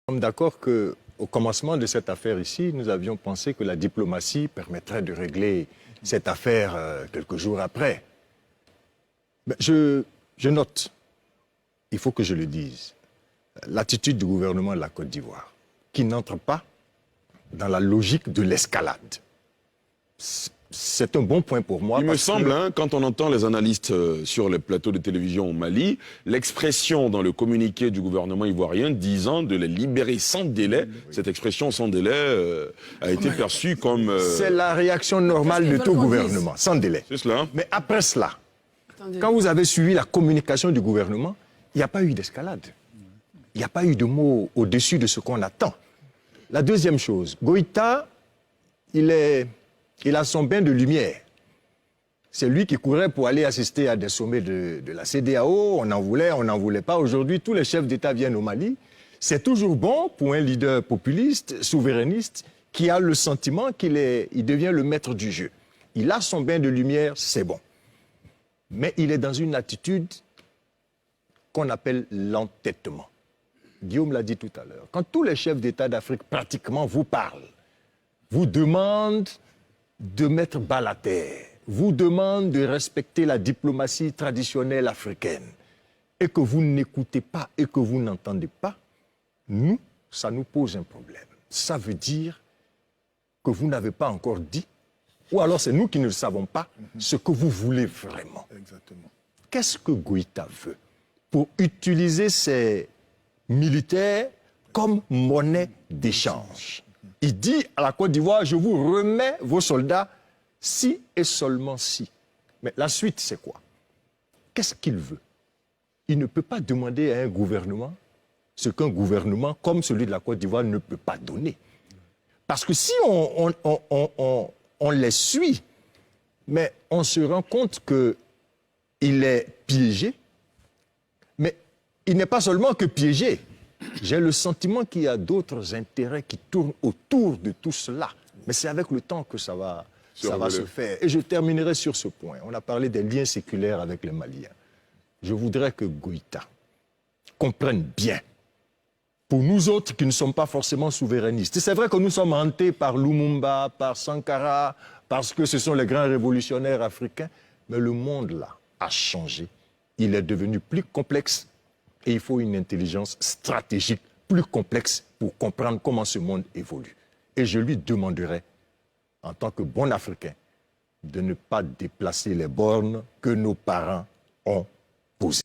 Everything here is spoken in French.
sommes d'accord qu'au commencement de cette affaire ici, nous avions pensé que la diplomatie permettrait de régler cette affaire quelques jours après. Mais je note, il faut que je le dise, l'attitude du gouvernement de la Côte d'Ivoire, qui n'entre pas dans la logique de l'escalade. C'est un bon point pour moi. Il me semble, quand on entend les analystes sur les plateaux de télévision au Mali, l'expression dans le communiqué du gouvernement ivoirien disant de les libérer sans délai, cette expression sans délai a été perçue comme... C'est la réaction normale de tout gouvernement, sans délai. C'est cela. Mais après cela, quand vous avez suivi la communication du gouvernement, il n'y a pas eu d'escalade. Il n'y a pas eu de mots au-dessus de ce qu'on attend. La deuxième chose, Goïta, il a son bain de lumière. C'est lui qui courait pour aller assister à des sommets de la CEDEAO. On en voulait pas. Aujourd'hui, tous les chefs d'État viennent au Mali. C'est toujours bon pour un leader populiste, souverainiste, qui a le sentiment qu'il devient le maître du jeu. Il a son bain de lumière, c'est bon. Mais il est dans une attitude qu'on appelle l'entêtement. Guillaume l'a dit tout à l'heure. Quand tous les chefs d'État d'Afrique pratiquement vous parlent, vous demandent de mettre bas la terre, vous demande de respecter la diplomatie traditionnelle africaine, et que vous n'écoutez pas et que vous n'entendez pas, nous, ça nous pose un problème. Ça veut dire que vous n'avez pas encore dit, ou alors c'est nous qui ne le savons pas, ce que vous voulez vraiment. Exactement. Qu'est-ce que Goïta veut pour utiliser ses militaires comme monnaie d'échange? Il dit à la Côte d'Ivoire, je vous remets vos soldats si et seulement si. Mais la suite, c'est quoi? Qu'est-ce qu'il veut? Il ne peut pas demander à un gouvernement ce qu'un gouvernement comme celui de la Côte d'Ivoire ne peut pas donner. Parce que si on les suit, mais on se rend compte qu'il est piégé, mais il n'est pas seulement que piégé. J'ai le sentiment qu'il y a d'autres intérêts qui tournent autour de tout cela. Mais c'est avec le temps que ça va se faire. Et je terminerai sur ce point. On a parlé des liens séculaires avec les Maliens. Je voudrais que Goïta comprenne bien, pour nous autres qui ne sommes pas forcément souverainistes. C'est vrai que nous sommes hantés par Lumumba, par Sankara, parce que ce sont les grands révolutionnaires africains, mais le monde, là, a changé. Il est devenu plus complexe. Et il faut une intelligence stratégique plus complexe pour comprendre comment ce monde évolue. Et je lui demanderai, en tant que bon Africain, de ne pas déplacer les bornes que nos parents ont